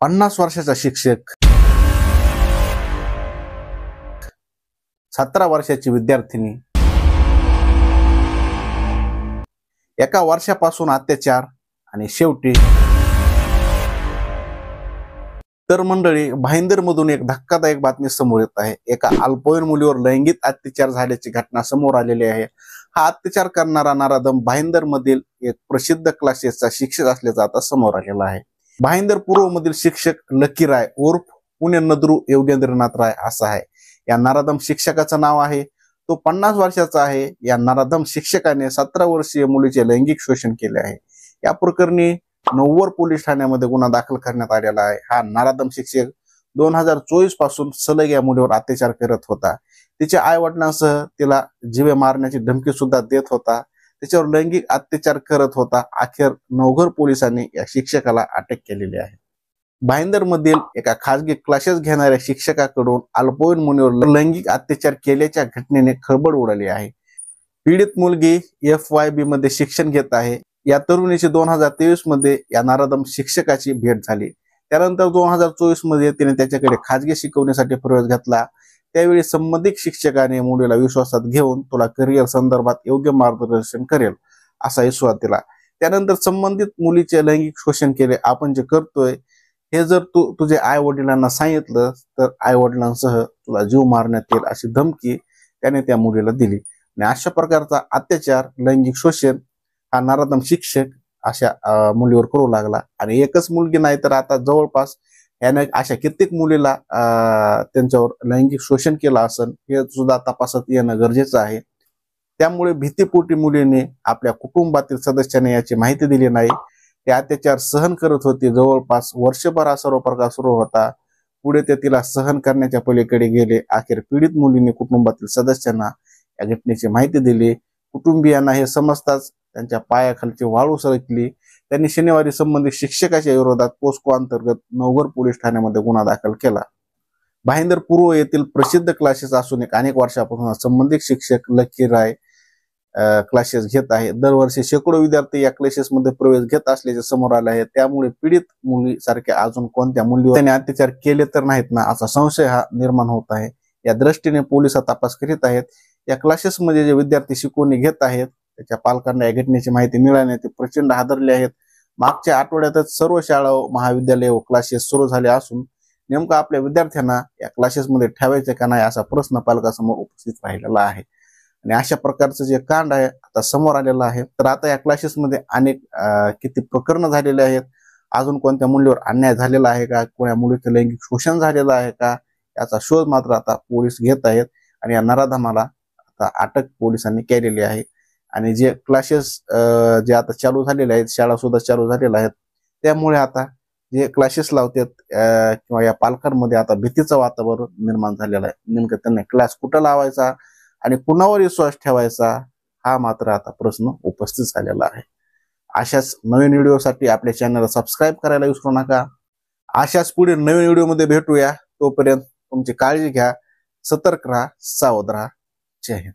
50 वर्षाचा शिक्षक, 17 वर्षाची विद्यार्थिनी, एका वर्षापासून अत्याचार आणि शेवटी तर मंडळी, भाईंदरमधून एक धक्कादायक बातमी समोर येत आहे। एका अल्पवयीन मुलीवर लैंगिक अत्याचार झाल्याची घटना समोर आलेली आहे। हा अत्याचार करणारा नराधम भाईंदरमधील एक प्रसिद्ध क्लासेसचा शिक्षक असल्याचं आता समोर आलेला आहे। भाईंदर पूर्व मधील शिक्षक लकी राय उर्फ पुणे नद्रू योगेंद्रनाथ राय असा आहे। या नराधम शिक्षकाचं नाव आहे। तो 50 वर्षाचा आहे। या नराधम शिक्षकाने 17 वर्षीय मुलीचे लैंगिक शोषण केले आहे। या प्रकरणी नौवर पोलीस ठाण्यामध्ये गुन्हा दाखल करण्यात आलेला आहे। हा नराधम शिक्षक 2024 पासून सलग या मुलीवर अत्याचार करत होता। तिच्या आई वडिलांसह तिला जीवे मारण्याची धमकी सुद्धा देत होता। तिच्यावर लैंगिक अत्याचार करत होता। अखेर नवघर पोलिसांनी या शिक्षकाला अटक केलेली आहे। भाईंदर मधील एका खासगी क्लासेस घेणाऱ्या शिक्षकाकडून अल्पवयीन मुलीवर लैंगिक अत्याचार केल्याच्या घटनेने खळबळ उडाली आहे। पीडित मुलगी FYB मध्ये शिक्षण घेत आहे। या तरुणीची 2023 मध्ये या नराधम शिक्षकाची भेट झाली। त्यानंतर 2024 मध्ये तिने त्याच्याकडे खाजगी शिकवणीसाठी प्रवेश घेतला। त्यावेळी संबंधित शिक्षकाने मुलीला विश्वासात घेऊन तुला करिअर संदर्भात योग्य मार्गदर्शन करेल असा विश्वास दिला। त्यानंतर संबंधित मुलीचे लैंगिक शोषण केले। आपण जे करतोय हे जर तू तुझे आई वडिलांना सांगितलं तर आई वडिलांसह तुला जीव मारण्यात येईल अशी धमकी त्याने त्या मुलीला दिली। आणि अशा प्रकारचा अत्याचार, लैंगिक शोषण हा नराधम शिक्षक अशा मुलीवर करू लागला। आणि एकच मुलगी नाही तर आता जवळपास याने अशा कित्येक मुलीला त्यांच्यावर लैंगिक शोषण केलं असेल हे सुद्धा तपासात येणं गरजेचं आहे। त्यामुळे भीतीपोटी मुलीने आपल्या कुटुंबातील सदस्यांना याची माहिती दिली नाही। ते अत्याचार सहन करत होते। जवळपास वर्षभर हा सर्व प्रकार सुरू होता। पुढे ते तिला सहन करण्याच्या पलीकडे गेले। अखेर पीडित मुलीने कुटुंबातील सदस्यांना या घटनेची माहिती दिली। कुटुंबियांना हे समजताच त्यांच्या पायाखालची वाळू सरकली। त्यांनी शनिवारी संबंधित शिक्षकाच्या विरोधात पोस्को अंतर्गत नवघर पोलीस ठाण्यामध्ये गुन्हा दाखल केला। भाईंदर पूर्व येथील प्रसिद्ध क्लासेस असून अनेक वर्षापासून संबंधित शिक्षक लकी राय क्लासेस घेत आहे। दरवर्षी शेकडो विद्यार्थी या क्लासेसमध्ये प्रवेश घेत असल्याचे समोर आले आहे। त्यामुळे पीडित मुलीसारख्या अजून कोणत्या मुलीवर त्याने अत्याचार केले तर नाहीत ना असा संशय हा निर्माण होत आहे। या दृष्टीने पोलीस तपास करीत आहेत। या क्लासेसमध्ये जे विद्यार्थी शिकवणी घेत आहेत त्याच्या पालकांना या घटनेची माहिती मिळाल्याने ते प्रचंड हादरले आहेत। मागच्या आठवड्यातच सर्व शाळा, महाविद्यालय व क्लासेस सुरू झाले असून नेमकं आपल्या विद्यार्थ्यांना या क्लासेसमध्ये ठेवायचे का नाही असा प्रश्न पालकांसमोर उपस्थित राहिलेला आहे। आणि अशा प्रकारचं जे कांड आहे आता समोर आलेलं आहे। तर आता या क्लासेसमध्ये अनेक किती प्रकरणं झालेले आहेत, अजून कोणत्या मुलीवर अन्याय झालेला आहे का, कोणत्या मुलीचं लैंगिक शोषण झालेलं आहे का याचा शोध मात्र आता पोलीस घेत आहेत। आणि या नराधमाला आता अटक पोलिसांनी केलेली आहे। आणि जे क्लासेस जे आता चालू झालेले आहेत, शाळा सुद्धा चालू झालेल्या आहेत, त्यामुळे आता जे क्लासेस लावतात किंवा या पालकांमध्ये आता भीतीचं वातावरण निर्माण झालेलं आहे। नेमकं त्यांना क्लास कुठं लावायचा आणि कुणावर विश्वास ठेवायचा हा मात्र आता प्रश्न उपस्थित झालेला आहे। अशाच नवीन व्हिडिओसाठी आपल्या चॅनलला सबस्क्राईब करायला विसरू नका। अशाच पुढे नवीन व्हिडिओमध्ये भेटूया। तोपर्यंत तुमची काळजी घ्या, सतर्क राहा, सावध राहा। जय हिंद।